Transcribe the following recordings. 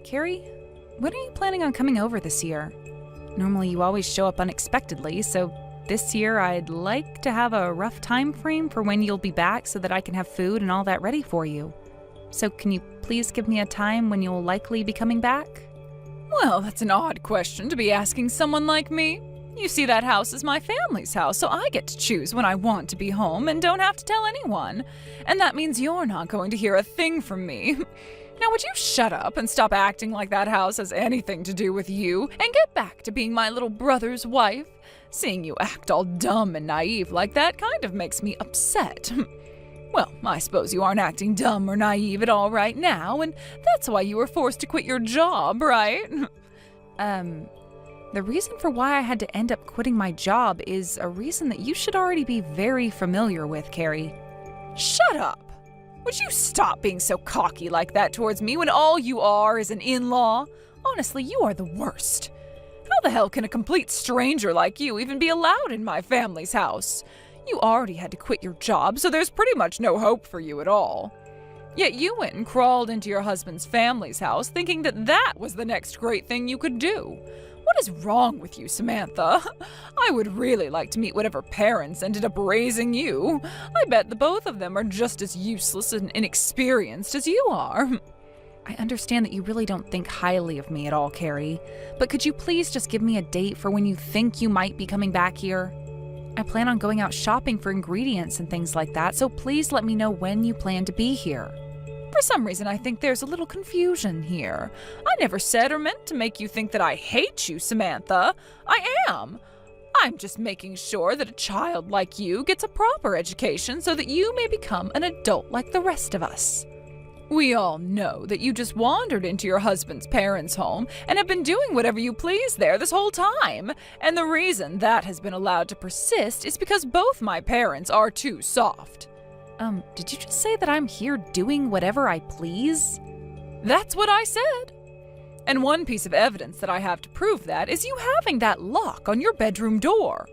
Carrie, when are you planning on coming over this year? Normally you always show up unexpectedly, so this year I'd like to have a rough time frame for when you'll be back so that I can have food and all that ready for you. So can you please give me a time when you'll likely be coming back? Well, that's an odd question to be asking someone like me. You see, that house is my family's house, so I get to choose when I want to be home and don't have to tell anyone. And that means you're not going to hear a thing from me. Now, would you shut up and stop acting like that house has anything to do with you and get back to being my little brother's wife? Seeing you act all dumb and naive like that kind of makes me upset. Well, I suppose you aren't acting dumb or naive at all right now, and that's why you were forced to quit your job, right? The reason for why I had to end up quitting my job is a reason that you should already be very familiar with, Carrie. Shut up! Would you stop being so cocky like that towards me when all you are is an in-law? Honestly, you are the worst. How the hell can a complete stranger like you even be allowed in my family's house? You already had to quit your job, so there's pretty much no hope for you at all. Yet you went and crawled into your husband's family's house thinking that that was the next great thing you could do. What is wrong with you, Samantha? I would really like to meet whatever parents ended up raising you. I bet the both of them are just as useless and inexperienced as you are. I understand that you really don't think highly of me at all, Carrie, but could you please just give me a date for when you think you might be coming back here? I plan on going out shopping for ingredients and things like that, so please let me know when you plan to be here. For some reason, I think there's a little confusion here. I never said or meant to make you think that I hate you, Samantha. I am. I'm just making sure that a child like you gets a proper education so that you may become an adult like the rest of us. We all know that you just wandered into your husband's parents' home and have been doing whatever you please there this whole time. And the reason that has been allowed to persist is because both my parents are too soft. Did you just say that I'm here doing whatever I please? That's what I said. And one piece of evidence that I have to prove that is you having that lock on your bedroom door.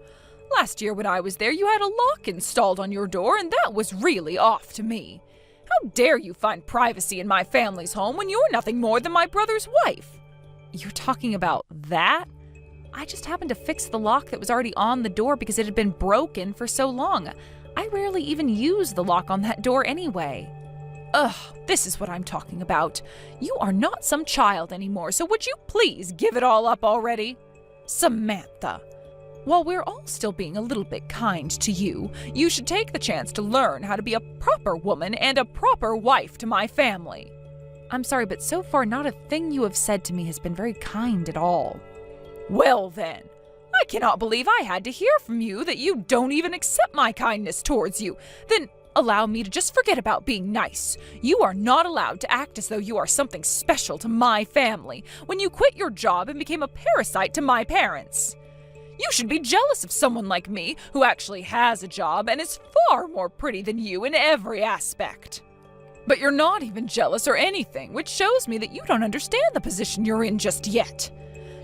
Last year when I was there, you had a lock installed on your door, and that was really off to me. How dare you find privacy in my family's home when you're nothing more than my brother's wife? You're talking about that? I just happened to fix the lock that was already on the door because it had been broken for so long. I rarely even use the lock on that door anyway. Ugh, this is what I'm talking about. You are not some child anymore, so would you please give it all up already? Samantha, while we're all still being a little bit kind to you, you should take the chance to learn how to be a proper woman and a proper wife to my family. I'm sorry, but so far not a thing you have said to me has been very kind at all. Well then, I cannot believe I had to hear from you that you don't even accept my kindness towards you. Then allow me to just forget about being nice. You are not allowed to act as though you are something special to my family when you quit your job and became a parasite to my parents. You should be jealous of someone like me who actually has a job and is far more pretty than you in every aspect. But you're not even jealous or anything, which shows me that you don't understand the position you're in just yet.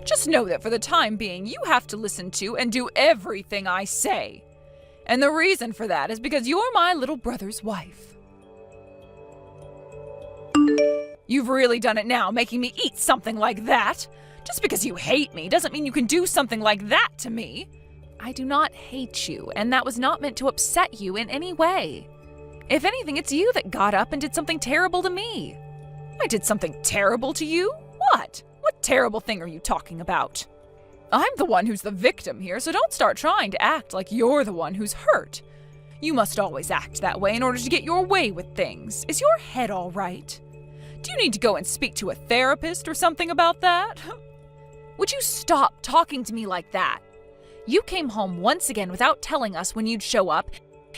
Just know that for the time being, you have to listen to and do everything I say. And the reason for that is because you're my little brother's wife. You've really done it now, making me eat something like that. Just because you hate me doesn't mean you can do something like that to me. I do not hate you, and that was not meant to upset you in any way. If anything, it's you that got up and did something terrible to me. I did something terrible to you? What? What terrible thing are you talking about? I'm the one who's the victim here, so don't start trying to act like you're the one who's hurt. You must always act that way in order to get your way with things. Is your head all right? Do you need to go and speak to a therapist or something about that? Would you stop talking to me like that? You came home once again without telling us when you'd show up,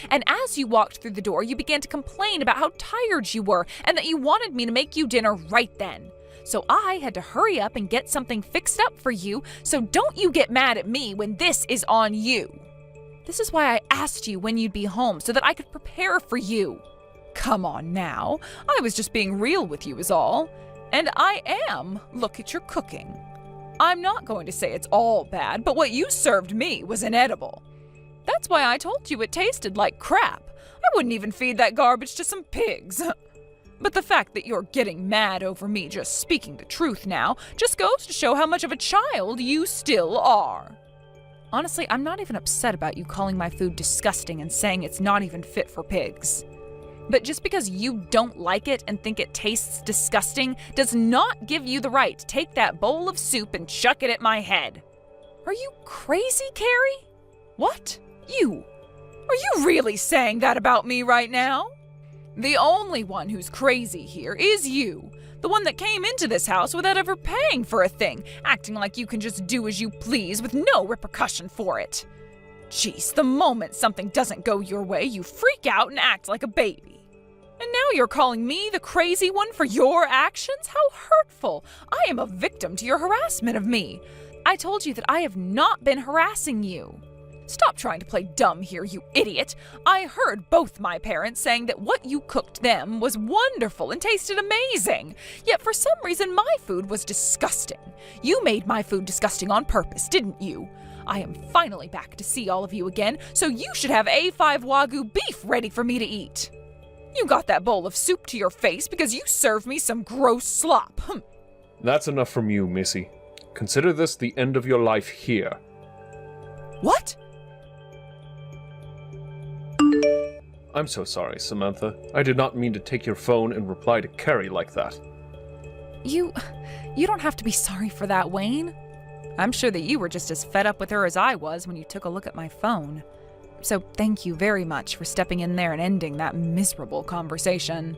and as you walked through the door, you began to complain about how tired you were and that you wanted me to make you dinner right then. So I had to hurry up and get something fixed up for you, so don't you get mad at me when this is on you. This is why I asked you when you'd be home, so that I could prepare for you. Come on now, I was just being real with you is all. And I am. Look at your cooking. I'm not going to say it's all bad, but what you served me was inedible. That's why I told you it tasted like crap. I wouldn't even feed that garbage to some pigs. But the fact that you're getting mad over me just speaking the truth now just goes to show how much of a child you still are. Honestly, I'm not even upset about you calling my food disgusting and saying it's not even fit for pigs. But just because you don't like it and think it tastes disgusting does not give you the right to take that bowl of soup and chuck it at my head. Are you crazy, Carrie? What? You? Are you really saying that about me right now? The only one who's crazy here is you. The one that came into this house without ever paying for a thing, acting like you can just do as you please with no repercussion for it. Jeez, the moment something doesn't go your way, you freak out and act like a baby. And now you're calling me the crazy one for your actions? How hurtful! I am a victim to your harassment of me. I told you that I have not been harassing you. Stop trying to play dumb here, you idiot. I heard both my parents saying that what you cooked them was wonderful and tasted amazing. Yet for some reason my food was disgusting. You made my food disgusting on purpose, didn't you? I am finally back to see all of you again, so you should have A5 Wagyu beef ready for me to eat. You got that bowl of soup to your face because you served me some gross slop. That's enough from you, Missy. Consider this the end of your life here. What? I'm so sorry, Samantha. I did not mean to take your phone and reply to Carrie like that. You don't have to be sorry for that, Wayne. I'm sure that you were just as fed up with her as I was when you took a look at my phone. So thank you very much for stepping in there and ending that miserable conversation.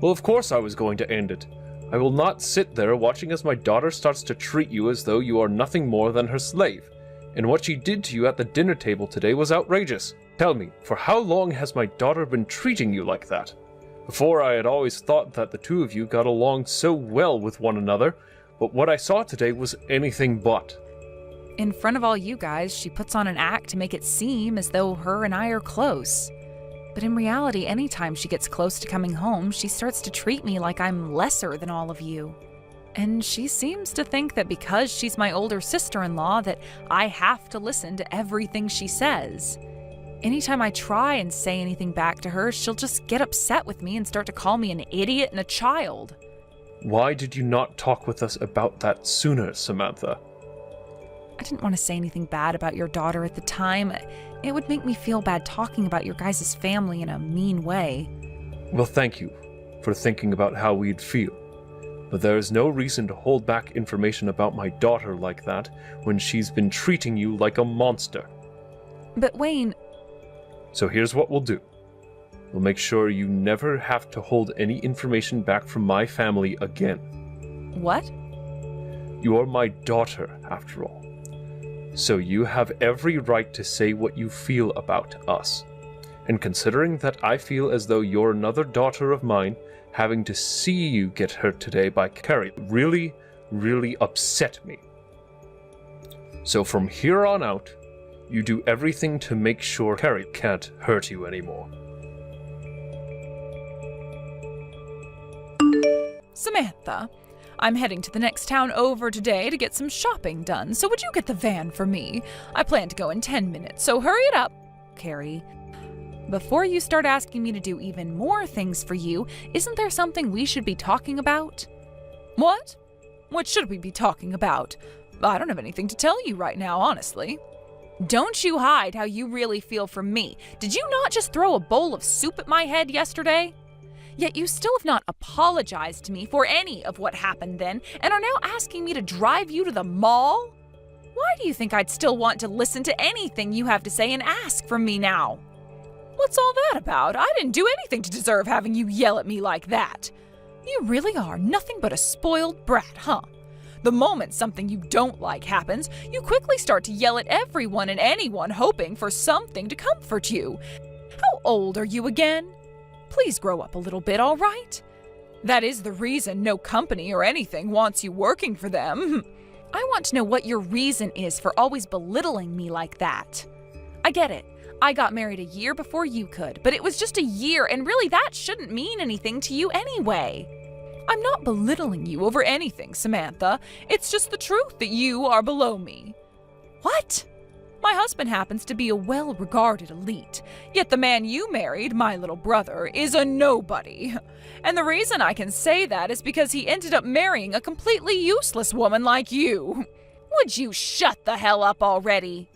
Well, of course I was going to end it. I will not sit there watching as my daughter starts to treat you as though you are nothing more than her slave. And what she did to you at the dinner table today was outrageous. Tell me, for how long has my daughter been treating you like that? Before, I had always thought that the two of you got along so well with one another, but what I saw today was anything but. In front of all you guys, she puts on an act to make it seem as though her and I are close. But in reality, anytime she gets close to coming home, she starts to treat me like I'm lesser than all of you. And she seems to think that because she's my older sister-in-law that I have to listen to everything she says. Anytime I try and say anything back to her, she'll just get upset with me and start to call me an idiot and a child. Why did you not talk with us about that sooner, Samantha? I didn't want to say anything bad about your daughter at the time. It would make me feel bad talking about your guys' family in a mean way. Well, thank you for thinking about how we'd feel. But there is no reason to hold back information about my daughter like that when she's been treating you like a monster. But Wayne... So here's what we'll do. We'll make sure you never have to hold any information back from my family again. What? You are my daughter, after all. So you have every right to say what you feel about us. And considering that I feel as though you're another daughter of mine, having to see you get hurt today by Carrie really, really upset me. So from here on out, you do everything to make sure Carrie can't hurt you anymore. Samantha, I'm heading to the next town over today to get some shopping done, so would you get the van for me? I plan to go in 10 minutes, so hurry it up. Carrie, before you start asking me to do even more things for you, isn't there something we should be talking about? What? What should we be talking about? I don't have anything to tell you right now, honestly. Don't you hide how you really feel from me. Did you not just throw a bowl of soup at my head yesterday? Yet you still have not apologized to me for any of what happened then, and are now asking me to drive you to the mall? Why do you think I'd still want to listen to anything you have to say and ask from me now? What's all that about? I didn't do anything to deserve having you yell at me like that. You really are nothing but a spoiled brat, huh? The moment something you don't like happens, you quickly start to yell at everyone and anyone hoping for something to comfort you. How old are you again? Please grow up a little bit, all right? That is the reason no company or anything wants you working for them. I want to know what your reason is for always belittling me like that. I get it. I got married a year before you could, but it was just a year, and really that shouldn't mean anything to you anyway. I'm not belittling you over anything, Samantha. It's just the truth that you are below me. What? My husband happens to be a well-regarded elite, yet the man you married, my little brother, is a nobody. And the reason I can say that is because he ended up marrying a completely useless woman like you. Would you shut the hell up already?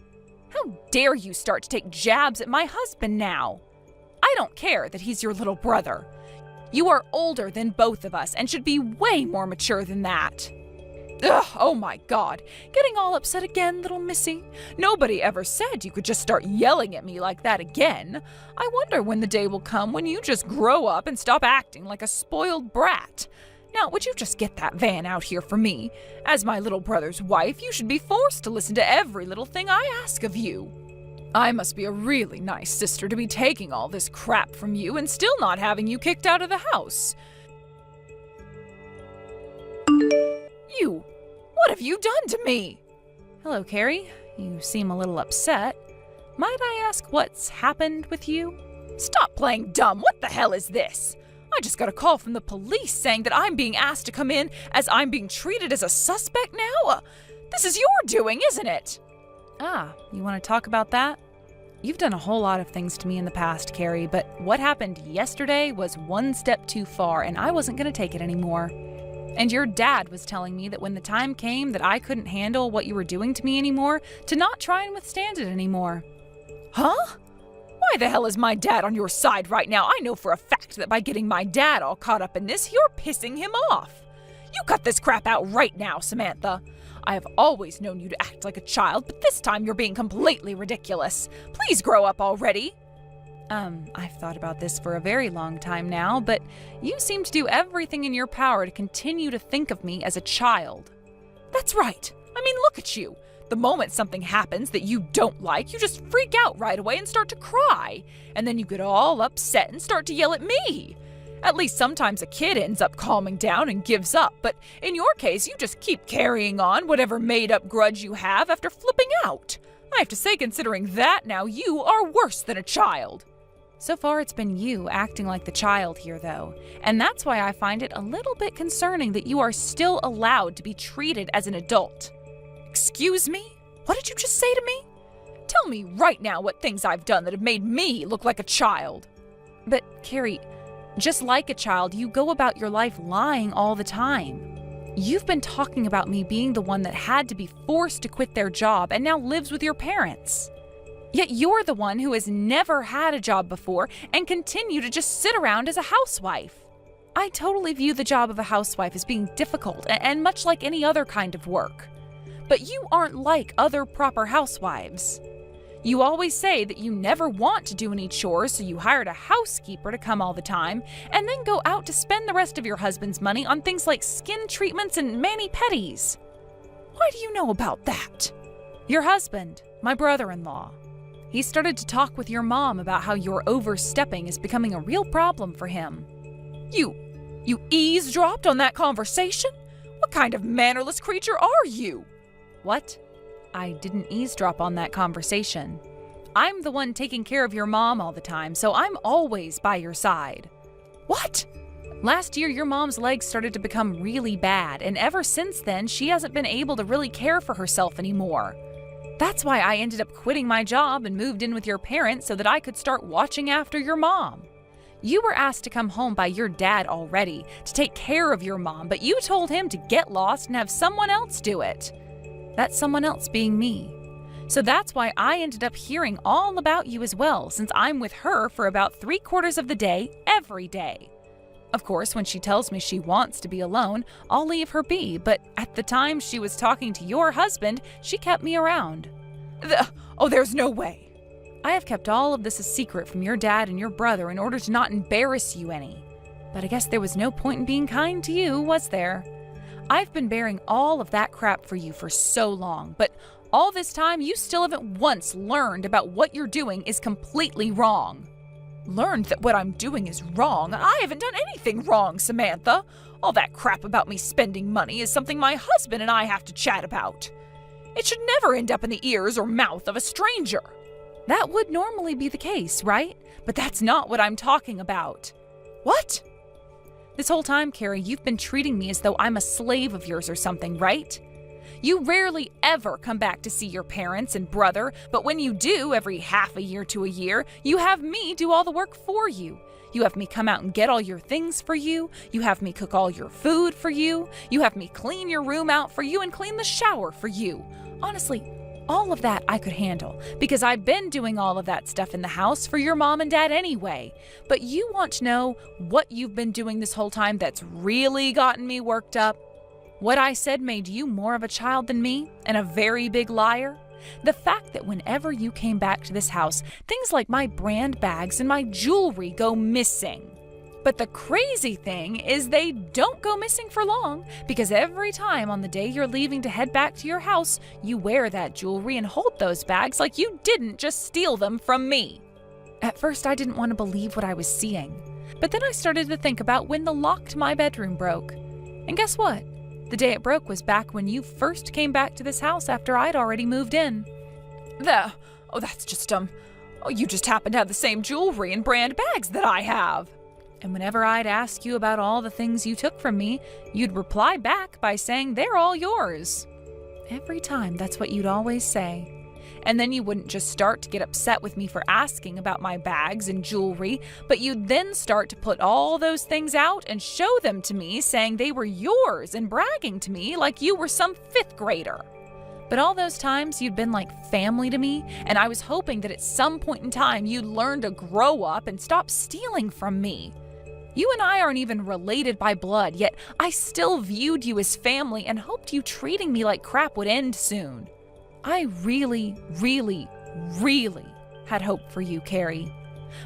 How dare you start to take jabs at my husband now? I don't care that he's your little brother. You are older than both of us and should be way more mature than that. Ugh, oh my God, getting all upset again, little missy? Nobody ever said you could just start yelling at me like that again. I wonder when the day will come when you just grow up and stop acting like a spoiled brat. Now, would you just get that van out here for me? As my little brother's wife, you should be forced to listen to every little thing I ask of you. I must be a really nice sister to be taking all this crap from you and still not having you kicked out of the house. You! What have you done to me? Hello, Carrie. You seem a little upset. Might I ask what's happened with you? Stop playing dumb. What the hell is this? I just got a call from the police saying that I'm being asked to come in as I'm being treated as a suspect now? This is your doing, isn't it? Ah, you want to talk about that? You've done a whole lot of things to me in the past, Carrie, but what happened yesterday was one step too far, and I wasn't going to take it anymore. And your dad was telling me that when the time came that I couldn't handle what you were doing to me anymore, to not try and withstand it anymore. Huh? Why the hell is my dad on your side right now? I know for a fact that by getting my dad all caught up in this, you're pissing him off. You cut this crap out right now, Samantha. I have always known you to act like a child, but this time you're being completely ridiculous. Please grow up already. I've thought about this for a very long time now, but you seem to do everything in your power to continue to think of me as a child. That's right. I mean, look at you. The moment something happens that you don't like, you just freak out right away and start to cry. And then you get all upset and start to yell at me. At least sometimes a kid ends up calming down and gives up, but in your case, you just keep carrying on whatever made-up grudge you have after flipping out. I have to say, considering that now, you are worse than a child. So far, it's been you acting like the child here, though, and that's why I find it a little bit concerning that you are still allowed to be treated as an adult. Excuse me? What did you just say to me? Tell me right now what things I've done that have made me look like a child. But, Carrie, just like a child, you go about your life lying all the time. You've been talking about me being the one that had to be forced to quit their job and now lives with your parents. Yet you're the one who has never had a job before and continue to just sit around as a housewife. I totally view the job of a housewife as being difficult and much like any other kind of work. But you aren't like other proper housewives. You always say that you never want to do any chores, so you hired a housekeeper to come all the time, and then go out to spend the rest of your husband's money on things like skin treatments and mani-pedis. Why do you know about that? Your husband, my brother-in-law. He started to talk with your mom about how your overstepping is becoming a real problem for him. You eavesdropped on that conversation? What kind of mannerless creature are you? What? I didn't eavesdrop on that conversation. I'm the one taking care of your mom all the time, so I'm always by your side. What? Last year, your mom's legs started to become really bad, and ever since then, she hasn't been able to really care for herself anymore. That's why I ended up quitting my job and moved in with your parents so that I could start watching after your mom. You were asked to come home by your dad already to take care of your mom, but you told him to get lost and have someone else do it. That someone else being me. So that's why I ended up hearing all about you as well, since I'm with her for about 3/4 of the day, every day. Of course, when she tells me she wants to be alone, I'll leave her be, but at the time she was talking to your husband, she kept me around. There's no way. I have kept all of this a secret from your dad and your brother in order to not embarrass you any. But I guess there was no point in being kind to you, was there? I've been bearing all of that crap for you for so long, but all this time you still haven't once learned about what you're doing is completely wrong. Learned that what I'm doing is wrong? I haven't done anything wrong, Samantha. All that crap about me spending money is something my husband and I have to chat about. It should never end up in the ears or mouth of a stranger. That would normally be the case, right? But that's not what I'm talking about. What? This whole time, Carrie, you've been treating me as though I'm a slave of yours or something, right? You rarely ever come back to see your parents and brother, but when you do, every half a year to a year, you have me do all the work for you. You have me come out and get all your things for you. You have me cook all your food for you. You have me clean your room out for you and clean the shower for you. Honestly, all of that I could handle because I've been doing all of that stuff in the house for your mom and dad anyway. But you want to know what you've been doing this whole time that's really gotten me worked up? What I said made you more of a child than me and a very big liar? The fact that whenever you came back to this house, things like my brand bags and my jewelry go missing. But the crazy thing is they don't go missing for long, because every time on the day you're leaving to head back to your house, you wear that jewelry and hold those bags like you didn't just steal them from me. At first, I didn't want to believe what I was seeing, but then I started to think about when the lock to my bedroom broke. And guess what? The day it broke was back when you first came back to this house after I'd already moved in. That's just, you just happen to have the same jewelry and brand bags that I have. And whenever I'd ask you about all the things you took from me, you'd reply back by saying they're all yours. Every time, that's what you'd always say. And then you wouldn't just start to get upset with me for asking about my bags and jewelry, but you'd then start to put all those things out and show them to me, saying they were yours and bragging to me like you were some fifth grader. But all those times you'd been like family to me, and I was hoping that at some point in time you'd learn to grow up and stop stealing from me. You and I aren't even related by blood, yet I still viewed you as family and hoped you treating me like crap would end soon. I really, really, really had hope for you, Carrie.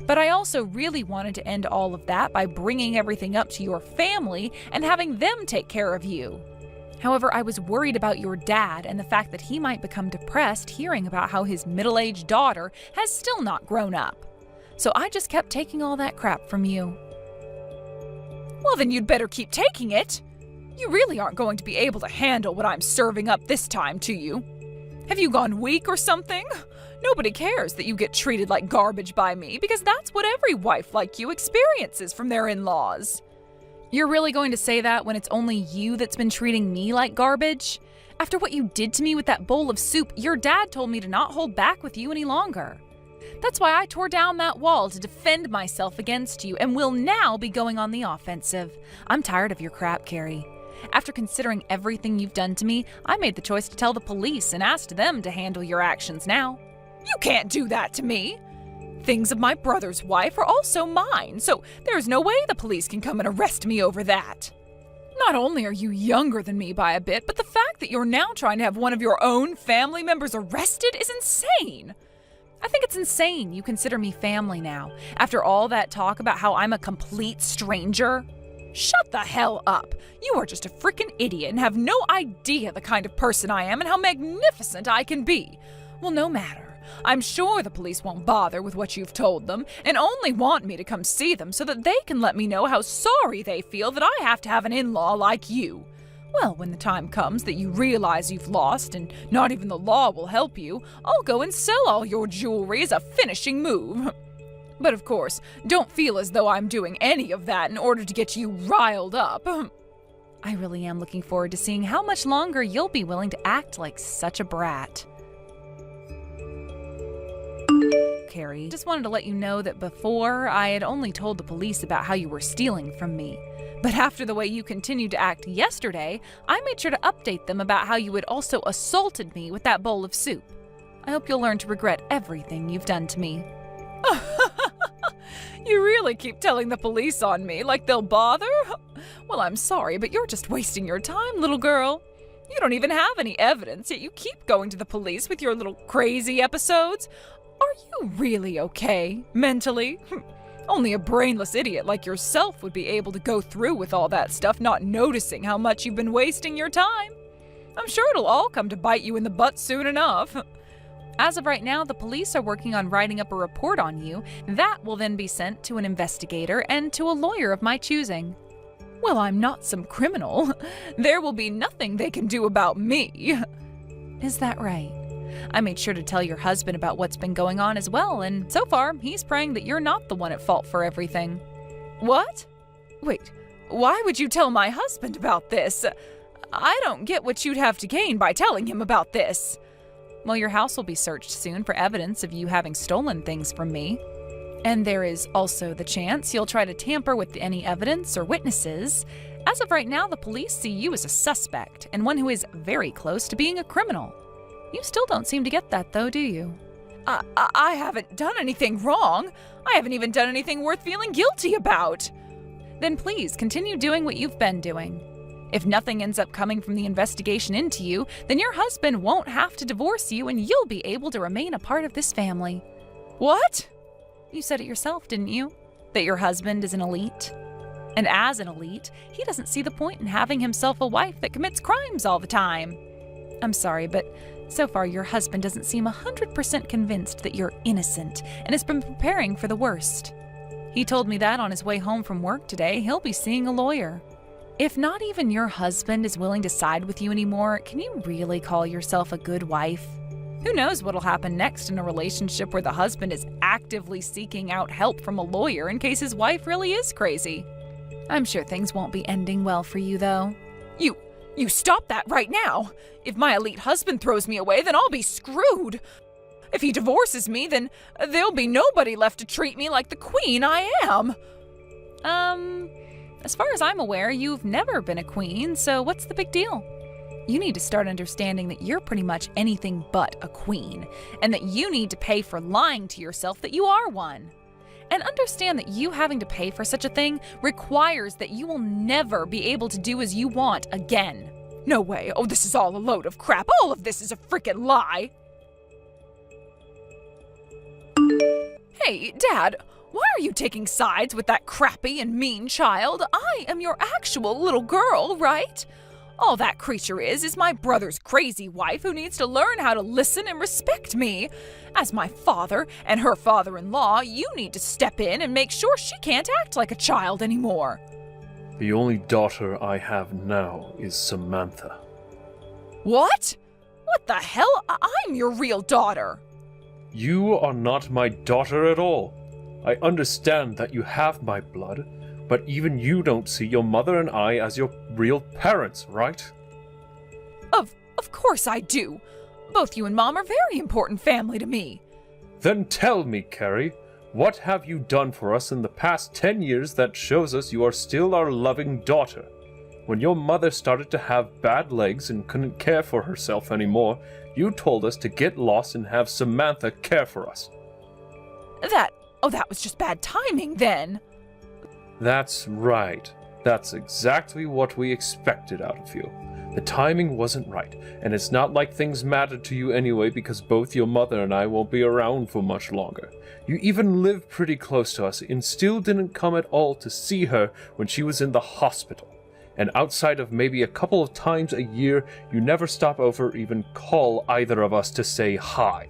But I also really wanted to end all of that by bringing everything up to your family and having them take care of you. However, I was worried about your dad and the fact that he might become depressed hearing about how his middle-aged daughter has still not grown up. So I just kept taking all that crap from you. Well, then you'd better keep taking it. You really aren't going to be able to handle what I'm serving up this time to you. Have you gone weak or something? Nobody cares that you get treated like garbage by me because that's what every wife like you experiences from their in-laws. You're really going to say that when it's only you that's been treating me like garbage? After what you did to me with that bowl of soup, your dad told me to not hold back with you any longer. That's why I tore down that wall to defend myself against you and will now be going on the offensive. I'm tired of your crap, Carrie. After considering everything you've done to me, I made the choice to tell the police and asked them to handle your actions now. You can't do that to me. Things of my brother's wife are also mine, so there's no way the police can come and arrest me over that. Not only are you younger than me by a bit, but the fact that you're now trying to have one of your own family members arrested is insane. I think it's insane you consider me family now, after all that talk about how I'm a complete stranger. Shut the hell up. You are just a freaking idiot and have no idea the kind of person I am and how magnificent I can be. Well, no matter. I'm sure the police won't bother with what you've told them and only want me to come see them so that they can let me know how sorry they feel that I have to have an in-law like you. Well, when the time comes that you realize you've lost and not even the law will help you, I'll go and sell all your jewelry as a finishing move. But of course, don't feel as though I'm doing any of that in order to get you riled up. I really am looking forward to seeing how much longer you'll be willing to act like such a brat. Carrie, just wanted to let you know that before, I had only told the police about how you were stealing from me. But after the way you continued to act yesterday, I made sure to update them about how you had also assaulted me with that bowl of soup. I hope you'll learn to regret everything you've done to me. You really keep telling the police on me like they'll bother? Well, I'm sorry, but you're just wasting your time, little girl. You don't even have any evidence, yet you keep going to the police with your little crazy episodes. Are you really okay, mentally? Only a brainless idiot like yourself would be able to go through with all that stuff, not noticing how much you've been wasting your time. I'm sure it'll all come to bite you in the butt soon enough. As of right now, the police are working on writing up a report on you. That will then be sent to an investigator and to a lawyer of my choosing. Well, I'm not some criminal. There will be nothing they can do about me. Is that right? I made sure to tell your husband about what's been going on as well, and so far, he's praying that you're not the one at fault for everything. What? Wait, why would you tell my husband about this? I don't get what you'd have to gain by telling him about this. Well, your house will be searched soon for evidence of you having stolen things from me. And there is also the chance you'll try to tamper with any evidence or witnesses. As of right now, the police see you as a suspect and one who is very close to being a criminal. You still don't seem to get that, though, do you? I haven't done anything wrong. I haven't even done anything worth feeling guilty about. Then please continue doing what you've been doing. If nothing ends up coming from the investigation into you, then your husband won't have to divorce you and you'll be able to remain a part of this family. What? You said it yourself, didn't you? That your husband is an elite. And as an elite, he doesn't see the point in having himself a wife that commits crimes all the time. I'm sorry, but so far your husband doesn't seem 100% convinced that you're innocent and has been preparing for the worst. He told me that on his way home from work today, he'll be seeing a lawyer. If not even your husband is willing to side with you anymore, can you really call yourself a good wife? Who knows what'll happen next in a relationship where the husband is actively seeking out help from a lawyer in case his wife really is crazy. I'm sure things won't be ending well for you, though. You stop that right now. If my elite husband throws me away, then I'll be screwed. If he divorces me, then there'll be nobody left to treat me like the queen I am. As far as I'm aware, you've never been a queen, so what's the big deal? You need to start understanding that you're pretty much anything but a queen, and that you need to pay for lying to yourself that you are one. And understand that you having to pay for such a thing requires that you will never be able to do as you want again. No way. Oh, this is all a load of crap. All of this is a freaking lie. Hey, Dad, why are you taking sides with that crappy and mean child? I am your actual little girl, right? All that creature is my brother's crazy wife who needs to learn how to listen and respect me. As my father and her father-in-law, you need to step in and make sure she can't act like a child anymore. The only daughter I have now is Samantha. What? What the hell? I'm your real daughter. You are not my daughter at all. I understand that you have my blood, but even you don't see your mother and I as your real parents, right? Of course I do. Both you and Mom are very important family to me. Then tell me, Carrie, what have you done for us in the past 10 years that shows us you are still our loving daughter? When your mother started to have bad legs and couldn't care for herself anymore, you told us to get lost and have Samantha care for us. That was just bad timing then. That's right. That's exactly what we expected out of you. The timing wasn't right, and it's not like things mattered to you anyway because both your mother and I won't be around for much longer. You even live pretty close to us and still didn't come at all to see her when she was in the hospital. And outside of maybe a couple of times a year, you never stop over or even call either of us to say hi.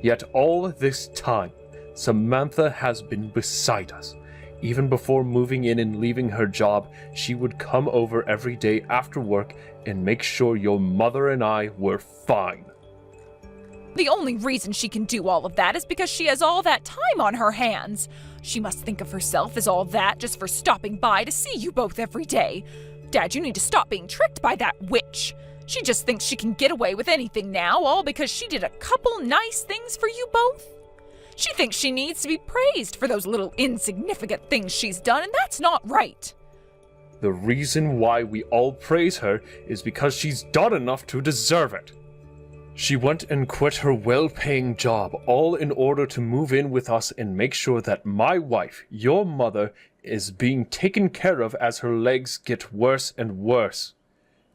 Yet all this time, Samantha has been beside us. Even before moving in and leaving her job, she would come over every day after work and make sure your mother and I were fine. The only reason she can do all of that is because she has all that time on her hands. She must think of herself as all that just for stopping by to see you both every day. Dad, you need to stop being tricked by that witch. She just thinks she can get away with anything now, all because she did a couple nice things for you both. She thinks she needs to be praised for those little insignificant things she's done, and that's not right. The reason why we all praise her is because she's done enough to deserve it. She went and quit her well-paying job, all in order to move in with us and make sure that my wife, your mother, is being taken care of as her legs get worse and worse.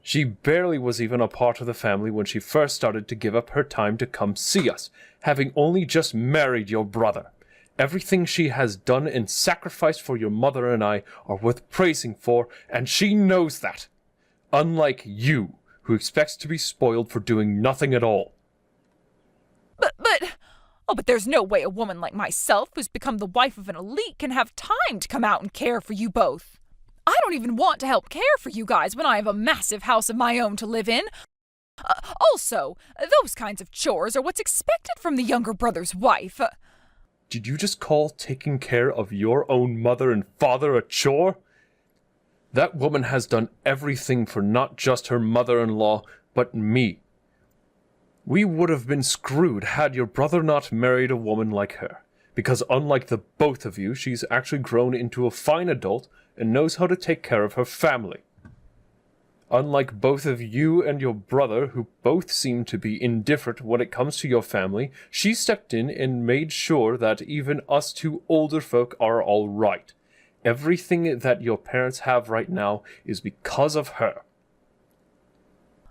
She barely was even a part of the family when she first started to give up her time to come see us, having only just married your brother. Everything she has done and sacrificed for your mother and I are worth praising for, and she knows that. Unlike you, who expects to be spoiled for doing nothing at all. But there's no way a woman like myself, who's become the wife of an elite, can have time to come out and care for you both. I don't even want to help care for you guys when I have a massive house of my own to live in. Also, those kinds of chores are what's expected from the younger brother's wife. Did you just call taking care of your own mother and father a chore? That woman has done everything for not just her mother-in-law, but me. We would have been screwed had your brother not married a woman like her, because unlike the both of you, she's actually grown into a fine adult and knows how to take care of her family. Unlike both of you and your brother, who both seem to be indifferent when it comes to your family, she stepped in and made sure that even us two older folk are all right. Everything that your parents have right now is because of her.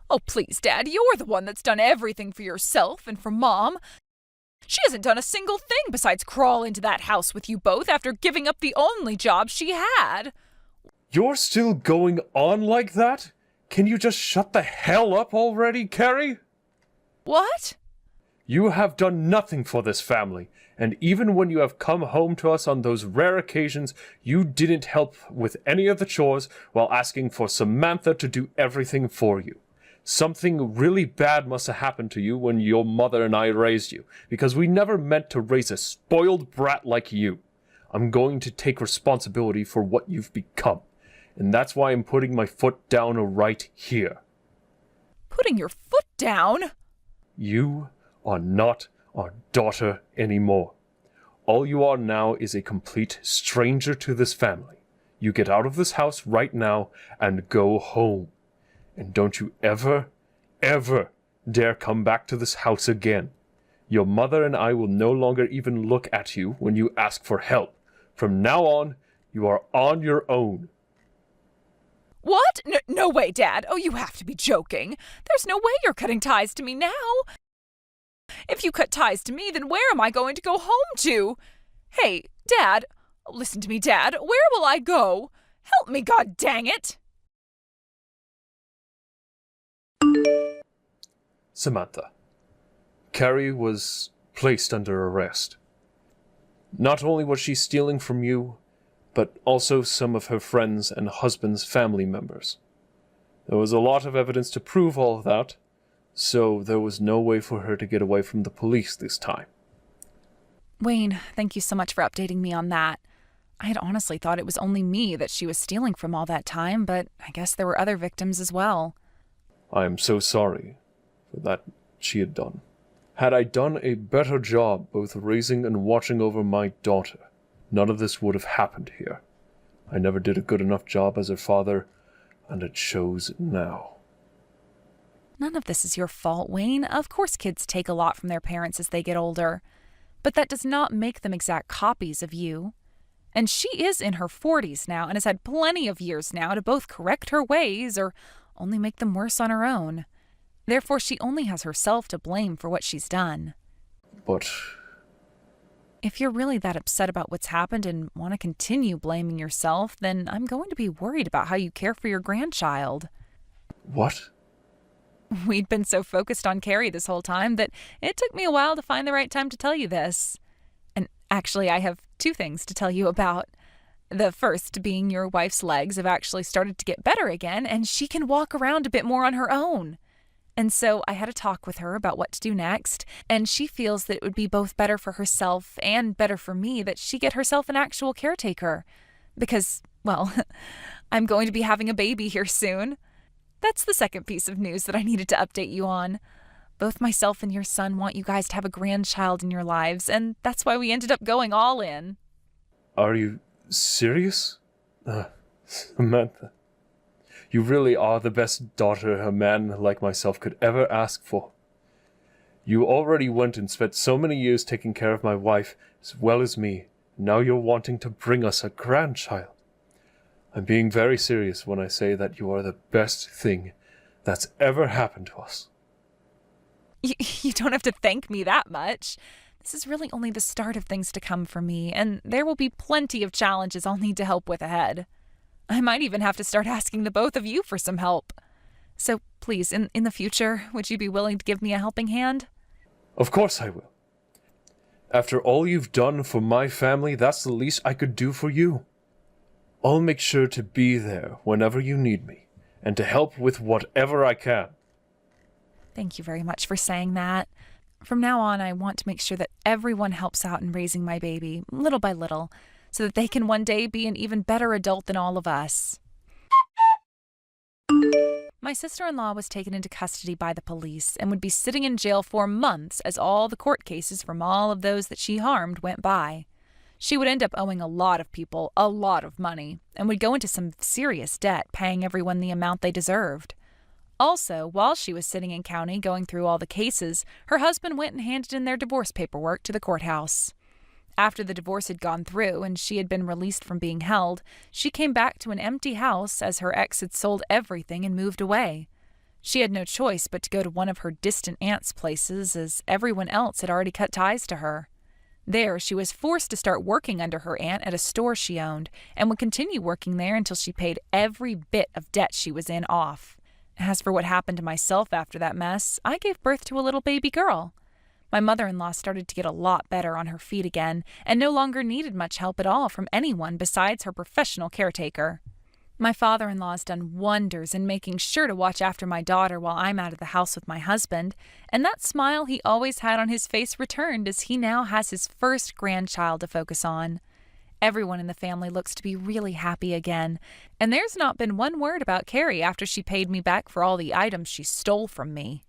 Oh, please, Dad, you're the one that's done everything for yourself and for Mom. She hasn't done a single thing besides crawl into that house with you both after giving up the only job she had. You're still going on like that? Can you just shut the hell up already, Carrie? What? You have done nothing for this family, and even when you have come home to us on those rare occasions, you didn't help with any of the chores while asking for Samantha to do everything for you. Something really bad must have happened to you when your mother and I raised you, because we never meant to raise a spoiled brat like you. I'm going to take responsibility for what you've become, and that's why I'm putting my foot down right here. Putting your foot down? You are not our daughter anymore. All you are now is a complete stranger to this family. You get out of this house right now and go home. And don't you ever, ever dare come back to this house again. Your mother and I will no longer even look at you when you ask for help. From now on, you are on your own. What? No way, Dad. Oh, you have to be joking. There's no way you're cutting ties to me now. If you cut ties to me, then where am I going to go home to? Hey, Dad, listen to me, Dad. Where will I go? Help me, God dang it! Samantha, Carrie was placed under arrest. Not only was she stealing from you, but also some of her friends' and husband's family members. There was a lot of evidence to prove all of that, so there was no way for her to get away from the police this time. Wayne, thank you so much for updating me on that. I had honestly thought it was only me that she was stealing from all that time, but I guess there were other victims as well. I am so sorry for that she had done. Had I done a better job both raising and watching over my daughter, none of this would have happened here. I never did a good enough job as her father, and it shows now. None of this is your fault, Wayne. Of course kids take a lot from their parents as they get older. But that does not make them exact copies of you. And she is in her 40s now and has had plenty of years now to both correct her ways or only make them worse on her own. Therefore, she only has herself to blame for what she's done. But if you're really that upset about what's happened and want to continue blaming yourself, then I'm going to be worried about how you care for your grandchild. what? We'd been so focused on Carrie this whole time that it took me a while to find the right time to tell you this. And actually, I have 2 things to tell you about. The first being your wife's legs have actually started to get better again, and she can walk around a bit more on her own. And so I had a talk with her about what to do next, and she feels that it would be both better for herself and better for me that she get herself an actual caretaker. Because, well, I'm going to be having a baby here soon. That's the second piece of news that I needed to update you on. Both myself and your son want you guys to have a grandchild in your lives, and that's why we ended up going all in. Are you serious? Samantha, you really are the best daughter a man like myself could ever ask for. You already went and spent so many years taking care of my wife as well as me. Now you're wanting to bring us a grandchild. I'm being very serious when I say that you are the best thing that's ever happened to us. You don't have to thank me that much. This is really only the start of things to come for me, and there will be plenty of challenges I'll need to help with ahead. I might even have to start asking the both of you for some help. So please, in the future, would you be willing to give me a helping hand? Of course I will. After all you've done for my family, that's the least I could do for you. I'll make sure to be there whenever you need me, and to help with whatever I can. Thank you very much for saying that. From now on, I want to make sure that everyone helps out in raising my baby, little by little, so that they can one day be an even better adult than all of us. My sister-in-law was taken into custody by the police and would be sitting in jail for months as all the court cases from all of those that she harmed went by. She would end up owing a lot of people a lot of money and would go into some serious debt, paying everyone the amount they deserved. Also, while she was sitting in county going through all the cases, her husband went and handed in their divorce paperwork to the courthouse. After the divorce had gone through and she had been released from being held, she came back to an empty house as her ex had sold everything and moved away. She had no choice but to go to one of her distant aunt's places, as everyone else had already cut ties to her. There, she was forced to start working under her aunt at a store she owned, and would continue working there until she paid every bit of debt she was in off. As for what happened to myself after that mess, I gave birth to a little baby girl. My mother-in-law started to get a lot better on her feet again, and no longer needed much help at all from anyone besides her professional caretaker. My father-in-law has done wonders in making sure to watch after my daughter while I'm out of the house with my husband, and that smile he always had on his face returned as he now has his first grandchild to focus on. Everyone in the family looks to be really happy again, and there's not been one word about Carrie after she paid me back for all the items she stole from me.